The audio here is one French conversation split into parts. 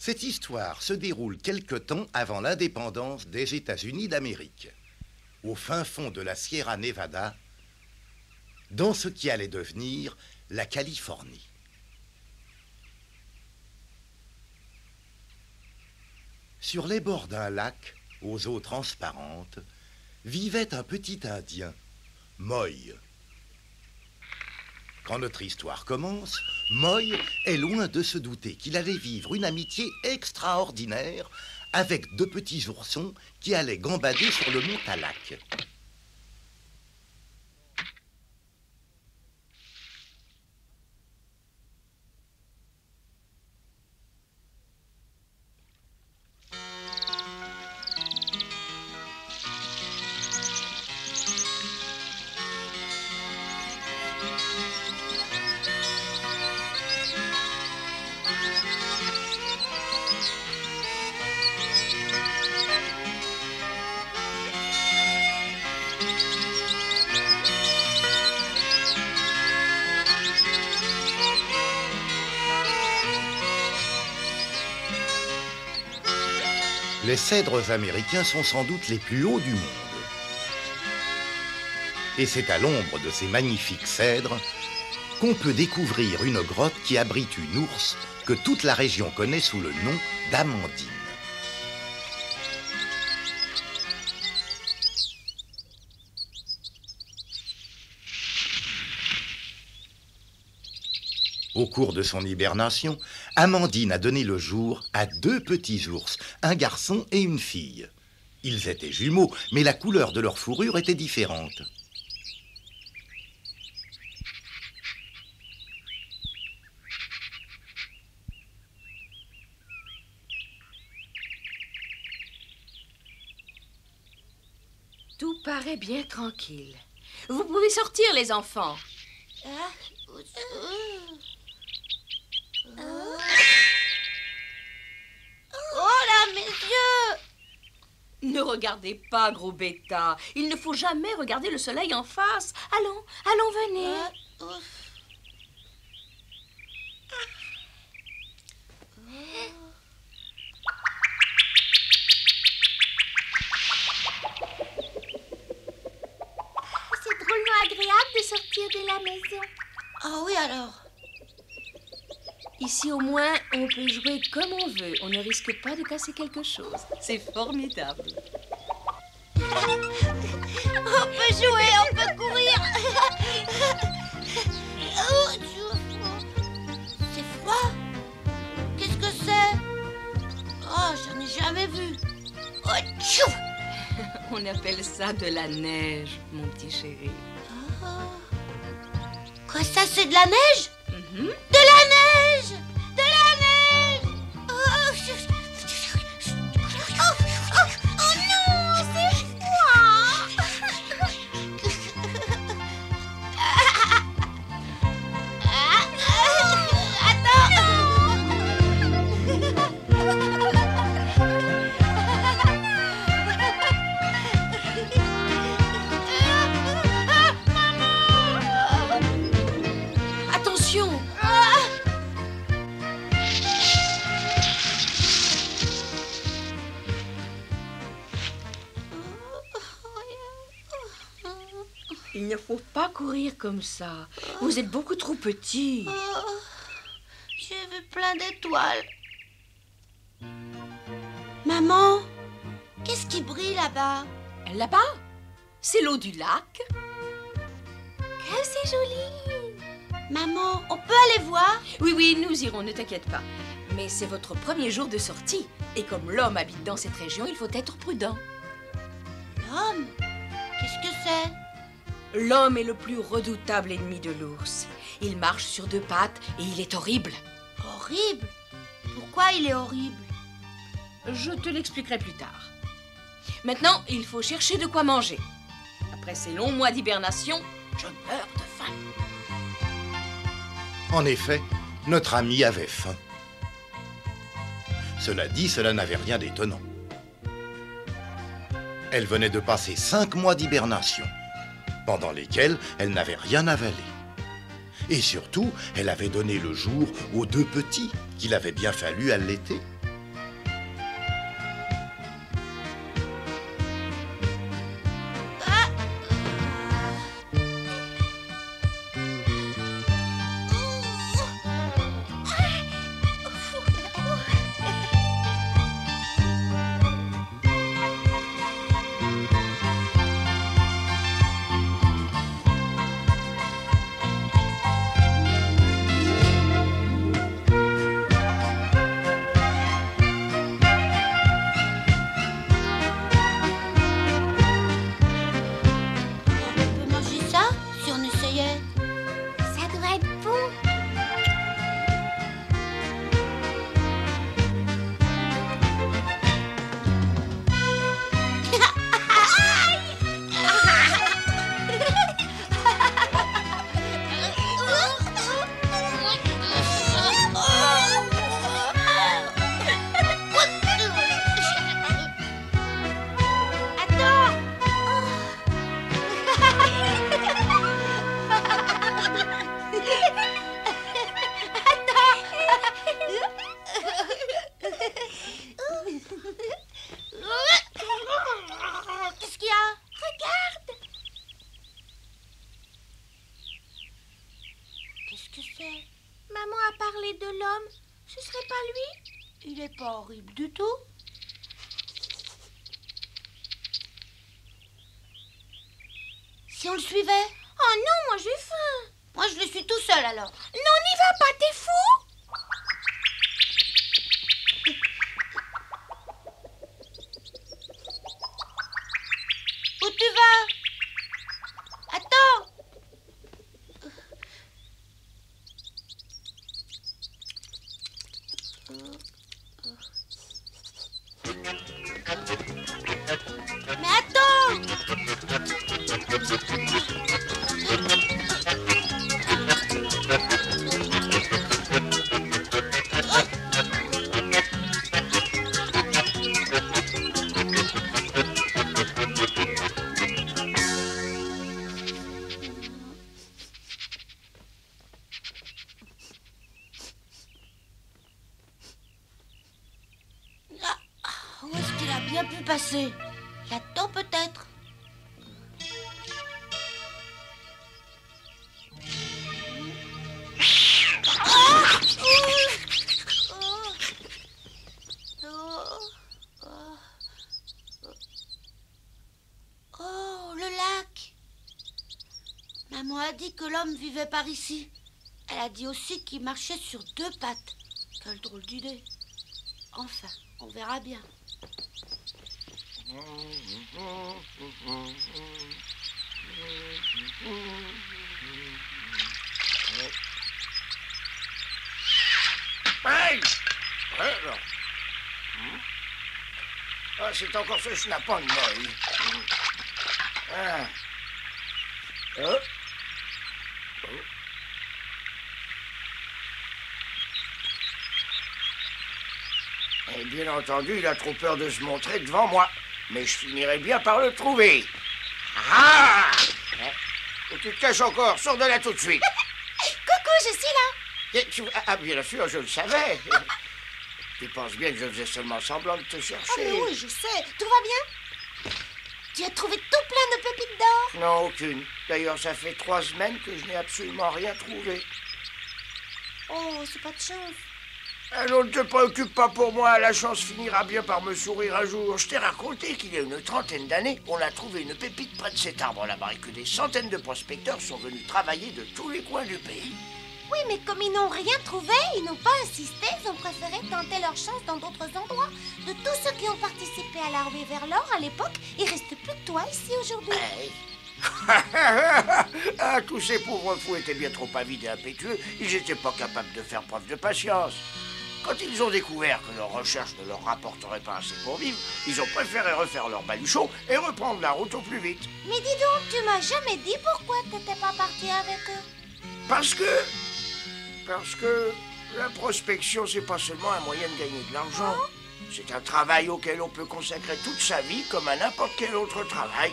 Cette histoire se déroule quelque temps avant l'indépendance des États-Unis d'Amérique, au fin fond de la Sierra Nevada, dans ce qui allait devenir la Californie. Sur les bords d'un lac, aux eaux transparentes, vivait un petit Indien, Moy. Quand notre histoire commence, Moy est loin de se douter qu'il allait vivre une amitié extraordinaire avec deux petits oursons qui allaient gambader sur le mont Talak. Les cèdres américains sont sans doute les plus hauts du monde. Et c'est à l'ombre de ces magnifiques cèdres qu'on peut découvrir une grotte qui abrite une ours que toute la région connaît sous le nom d'Amandine. Au cours de son hibernation, Amandine a donné le jour à deux petits ours, un garçon et une fille. Ils étaient jumeaux, mais la couleur de leur fourrure était différente. Tout paraît bien tranquille. Vous pouvez sortir, les enfants. Oh là, mes yeux! Ne regardez pas, gros bêta. Il ne faut jamais regarder le soleil en face. Allons, venez. C'est drôlement agréable de sortir de la maison. Ah oui, alors. Ici, au moins, on peut jouer comme on veut. On ne risque pas de casser quelque chose. C'est formidable. On peut jouer, on peut courir. C'est froid. Qu'est-ce que c'est? Oh, j'en ai jamais vu. Oh, tchou! On appelle ça de la neige, mon petit chéri. Quoi, ça, c'est de la neige? De la neige! De la neige! Oh non, c'est froid! Attention! Il ne faut pas courir comme ça. Vous êtes beaucoup trop petit. J'ai vu plein d'étoiles. Maman, qu'est-ce qui brille là-bas? Là-bas, c'est l'eau du lac. Que c'est joli! Maman, on peut aller voir? Oui, nous irons, ne t'inquiète pas. Mais c'est votre premier jour de sortie. Et comme l'homme habite dans cette région, il faut être prudent. L'homme? Qu'est-ce que c'est? L'homme est le plus redoutable ennemi de l'ours. Il marche sur deux pattes et il est horrible. Horrible? Pourquoi il est horrible? Je te l'expliquerai plus tard. Maintenant, il faut chercher de quoi manger. Après ces longs mois d'hibernation, je meurs de faim. En effet, notre ami avait faim. Cela dit, cela n'avait rien d'étonnant. Elle venait de passer 5 mois d'hibernation, pendant lesquels elle n'avait rien avalé. Et surtout, elle avait donné le jour aux deux petits qu'il avait bien fallu allaiter. parler de l'homme, ce serait pas lui? Il est pas horrible du tout. Si on le suivait? Oh non, moi j'ai faim. Moi, je le suis tout seul, alors. Non, n'y va pas, t'es fou? Où tu vas? Attends! Mais attends! Où est-ce qu'il a bien pu passer? Là-dedans, peut-être? Oh, le lac! Maman a dit que l'homme vivait par ici. Elle a dit aussi qu'il marchait sur deux pattes. Quelle drôle d'idée. Enfin, on verra bien. Hey! Alors. Ah, c'est encore ce schnappant de Moïse. Ah. Oh. Oh. Et bien entendu, il a trop peur de se montrer devant moi. Mais je finirai bien par le trouver. Ah! Où tu te caches encore? Sors de là tout de suite. Coucou, je suis là. Ah, bien sûr, je le savais. Tu penses bien que je faisais seulement semblant de te chercher? Oh, mais oui, je sais. Tout va bien? Tu as trouvé tout plein de pépites d'or? Non, aucune. D'ailleurs, ça fait 3 semaines que je n'ai absolument rien trouvé. Oh, c'est pas de chance. Alors, ne te préoccupe pas pour moi, la chance finira bien par me sourire un jour. Je t'ai raconté qu'il y a une 30aine d'années, on a trouvé une pépite près de cet arbre là-bas et que des centaines de prospecteurs sont venus travailler de tous les coins du pays. Oui, mais comme ils n'ont rien trouvé, ils n'ont pas insisté, ils ont préféré tenter leur chance dans d'autres endroits. De tous ceux qui ont participé à la ruée vers l'or à l'époque, il reste plus que toi ici aujourd'hui. Ah, tous ces pauvres fous étaient bien trop avides et impétueux, ils n'étaient pas capables de faire preuve de patience. Quand ils ont découvert que leurs recherches ne leur rapporteraient pas assez pour vivre, ils ont préféré refaire leur baluchon et reprendre la route au plus vite. Mais dis donc, tu m'as jamais dit pourquoi tu n'étais pas parti avec eux. Parce que la prospection, c'est pas seulement un moyen de gagner de l'argent. C'est un travail auquel on peut consacrer toute sa vie comme à n'importe quel autre travail.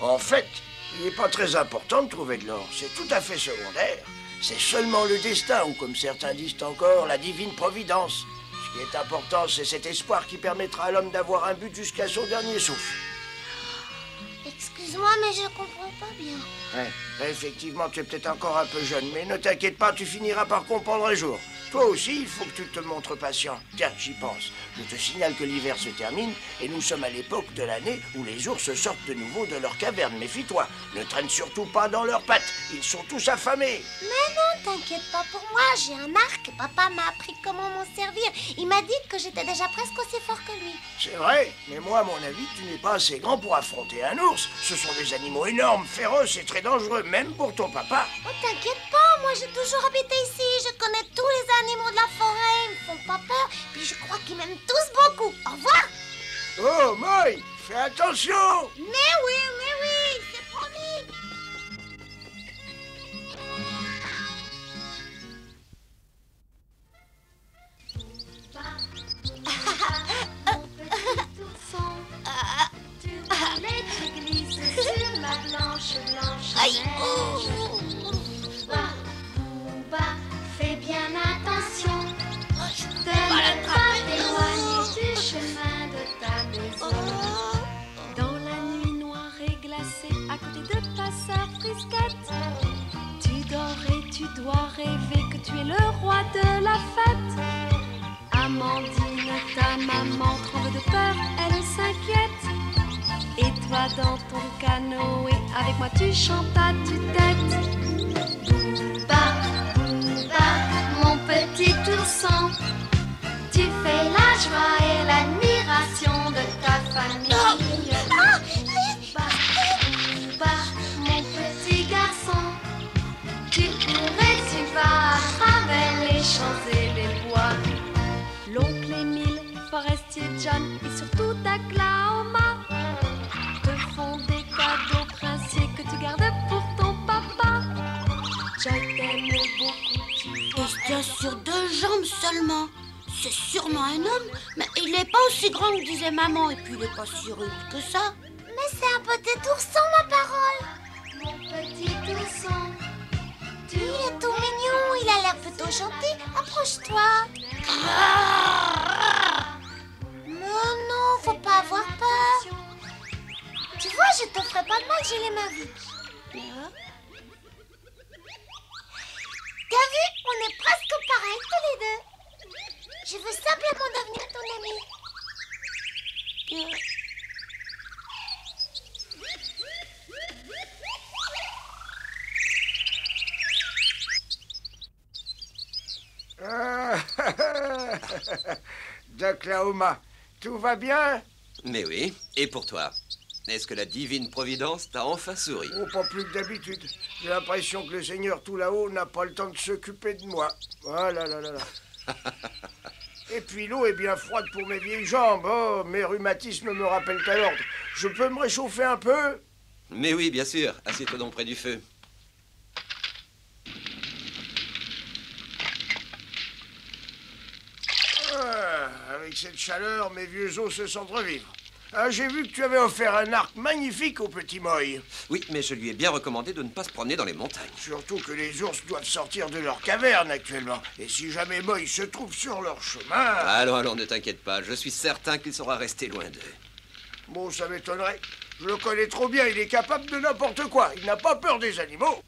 En fait, il n'est pas très important de trouver de l'or, c'est tout à fait secondaire. C'est seulement le destin, ou comme certains disent encore, la divine providence. Ce qui est important, c'est cet espoir qui permettra à l'homme d'avoir un but jusqu'à son dernier souffle. Excuse-moi, mais je comprends pas bien. Ouais, effectivement, tu es peut-être encore un peu jeune, mais ne t'inquiète pas, tu finiras par comprendre un jour. Toi aussi, il faut que tu te montres patient. Tiens, j'y pense. Je te signale que l'hiver se termine et nous sommes à l'époque de l'année où les ours sortent de nouveau de leur caverne. Méfie-toi, ne traîne surtout pas dans leurs pattes. Ils sont tous affamés. Mais non, t'inquiète pas pour moi, j'ai un arc. Papa m'a appris comment m'en servir. Il m'a dit que j'étais déjà presque aussi fort que lui. C'est vrai, mais moi, à mon avis, tu n'es pas assez grand pour affronter un ours. Ce sont des animaux énormes, féroces et très dangereux, même pour ton papa. Oh, t'inquiète pas, moi j'ai toujours habité ici. Je connais tous les animaux de la forêt, ils me font pas peur. Puis je crois qu'ils m'aiment tous beaucoup. Au revoir. Oh, Moï, fais attention. Mais oui, c'est promis. Aïe. Fais bien attention de ne pas t'éloigner du chemin de ta maison. Dans la tu dois rêver que tu es le roi de la fête. Amandine, ta maman tremble de peur, elle s'inquiète. Et toi dans ton canoë, avec moi tu chantes à tue-tête. Booba, Booba, mon petit ourson, tu fais la joie et l'admiration de ta famille. Booba, Booba, mon petit garçon, tu cours et tu vas à travers les champs et les bois. L'oncle Émile, Forestier John et surtout Oklahoma te font des cadeaux princiers que tu gardes pour ton papa. Joy t'aime beaucoup, tu vois. Il tient sur 2 jambes seulement. C'est sûrement un homme, mais il n'est pas aussi grand que disait maman, et puis il n'est pas si rude que ça. Mais c'est un petit ourson, ma parole. Mon petit ourson, il est tout mignon, il a l'air plutôt gentil. Approche-toi. Non, non, faut pas avoir peur. Tu vois, je te ferai pas de mal, j'ai les mains vides. T'as vu, on est presque pareils tous les deux. Je veux simplement devenir ton ami. D'Oklahoma, tout va bien? Mais oui, et pour toi? Est-ce que la divine providence t'a enfin souri? Oh, pas plus que d'habitude. J'ai l'impression que le Seigneur tout là-haut n'a pas le temps de s'occuper de moi. Voilà, là, là, là. Et puis l'eau est bien froide pour mes vieilles jambes. Oh, mes rhumatismes me rappellent à l'ordre. Je peux me réchauffer un peu? Mais oui, bien sûr. Assieds-toi donc près du feu. Avec cette chaleur, mes vieux os se sentent revivre. Ah, j'ai vu que tu avais offert un arc magnifique au petit Moy. Oui, mais je lui ai bien recommandé de ne pas se promener dans les montagnes. Surtout que les ours doivent sortir de leur caverne actuellement. Et si jamais Moy se trouve sur leur chemin... Allons, ne t'inquiète pas. Je suis certain qu'il saura rester loin d'eux. Bon, ça m'étonnerait. Je le connais trop bien, il est capable de n'importe quoi. Il n'a pas peur des animaux.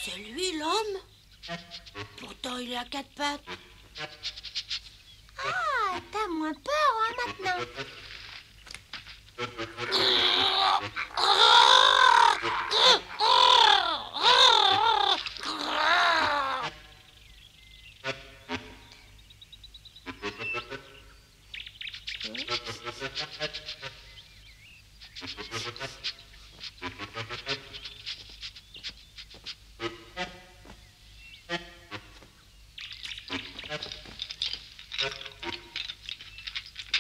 C'est lui l'homme? Pourtant il est à 4 pattes. Ah, t'as moins peur, hein, maintenant.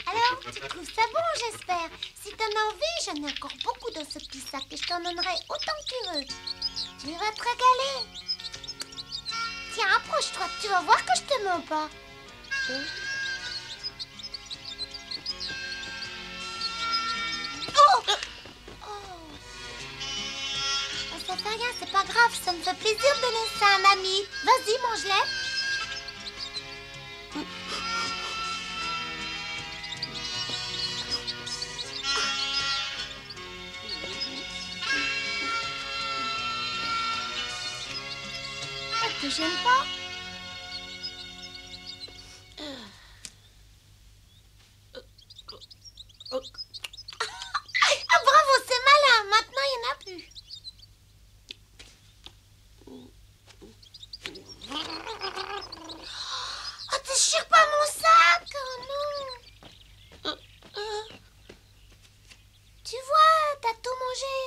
Alors, tu trouves ça bon, j'espère. Si t'en as envie, j'en ai encore beaucoup dans ce petit sac et je t'en donnerai autant que tu veux. Tu vas te régaler. Tiens, approche-toi, tu vas voir que je te mens pas. Oh! Oh! Ça fait rien, c'est pas grave, ça me fait plaisir de laisser un ami. Vas-y, mange-les. Ça te gêne pas? Ah, bravo, c'est malin. Maintenant, il n'y en a plus. Oh, déchire pas mon sac. Oh non. Tu vois, t'as tout mangé.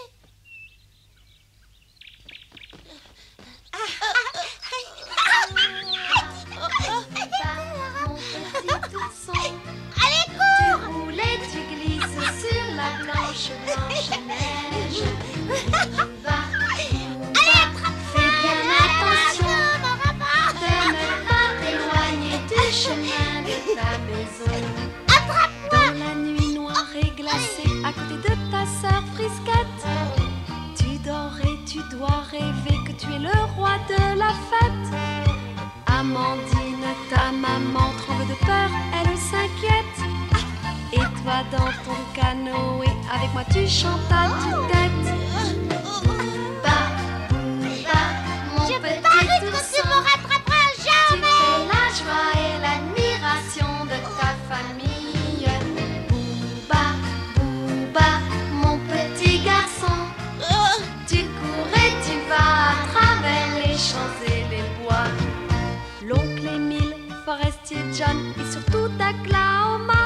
maison. Dans la nuit noire et glacée, à côté de ta sœur Frisquette, tu dors et tu dois rêver que tu es le roi de la fête. Amandine, ta maman tremble de peur, elle s'inquiète. Et toi dans ton canoë, avec moi tu chantes à tue-tête. Booba, Booba, mon Je petit parie que tu ourson. me rattraperas Tu jamais. fais la joie et l'admiration de ta famille. Booba, Booba, mon petit garçon. Tu cours et tu vas à travers les champs et les bois. L'oncle Émile, Forestier John et surtout Oklahoma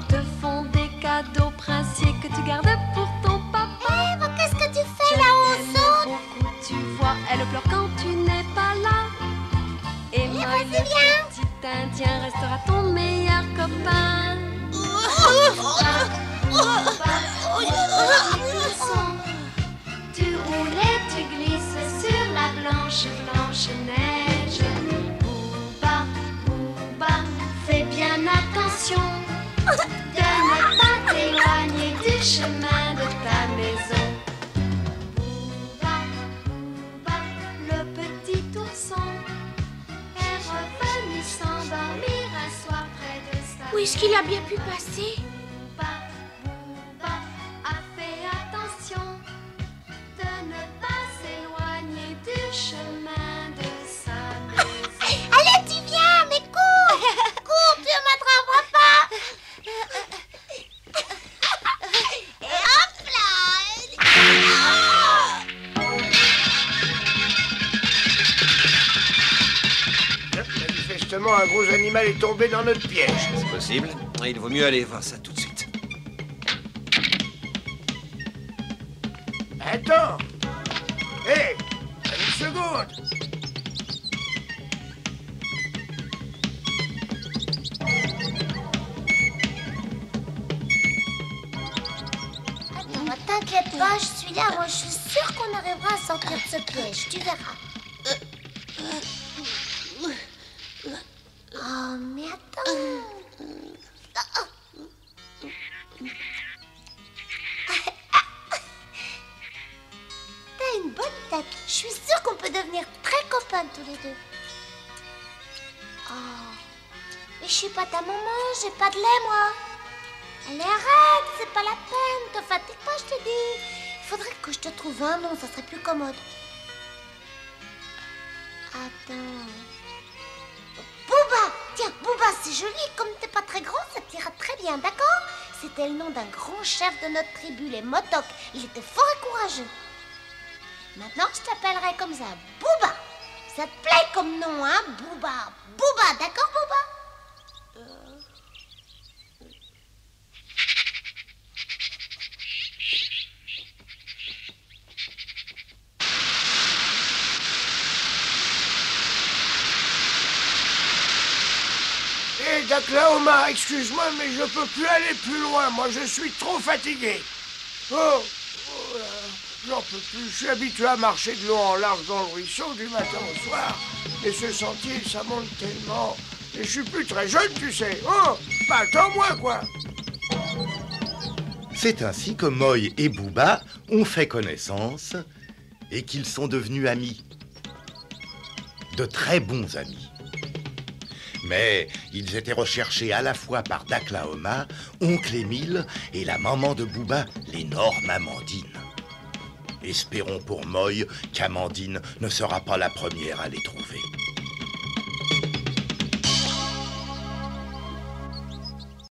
te font des cadeaux princiers que tu gardes pour ton papa. Eva, qu'est-ce que tu Je fais là-haut au t'aime saut? beaucoup, tu vois, elle pleure quand tu n'es pas là. Et moi, le petit Indien restera ton meilleur copain. Tu roules et tu glisses sur la blanche, blanche neige. Booba, Booba, fais bien attention de ne pas t'éloigner du chemin de ta maison. Booba, Booba, le petit ourson est revenu s'endormir un soir près de sa Où est-ce qu'il a bien pu passer? Booba, Booba a fait attention de ne pas s'éloigner du chemin de sa maison. Allez, tu viens, mais cours! Cours, tu ne m'attraperas pas! Et hop là! Manifestement, un gros animal est tombé dans notre piège. C'est possible. Il vaut mieux aller voir ça tout de suite. Attends! Hé! Une seconde! Attends, t'inquiète pas, je suis là. Moi, je suis sûre qu'on arrivera à sortir de ce piège. Tu verras. Oh, mais attends. T'as une bonne tête. Je suis sûre qu'on peut devenir très copains tous les deux. Oh. Mais je suis pas ta maman, j'ai pas de lait, moi. Allez, arrête, c'est pas la peine. Te fatigue pas, je te dis. Il faudrait que je te trouve un nom, ça serait plus commode. Attends. Booba! Tiens, Booba, c'est joli. Comme t'es pas très grand, ça t'ira très bien, d'accord? C'était le nom d'un grand chef de notre tribu, les Motok. Il était fort et courageux. Maintenant, je t'appellerai comme ça, Booba. Ça te plaît comme nom, hein, Booba? Booba, d'accord, Booba? Hé, Oklahoma, excuse-moi, mais je peux plus aller plus loin. Moi, je suis trop fatigué. Oh là, j'en peux plus. Je suis habitué à marcher de long en large dans le ruisseau du matin au soir. Et ce sentier, ça monte tellement. Et je suis plus très jeune, tu sais. Oh, pas tant moi, quoi. C'est ainsi que Moy et Booba ont fait connaissance et qu'ils sont devenus amis. De très bons amis. Mais ils étaient recherchés à la fois par Oklahoma, oncle Émile et la maman de Booba, l'énorme Amandine. Espérons pour Moy qu'Amandine ne sera pas la première à les trouver.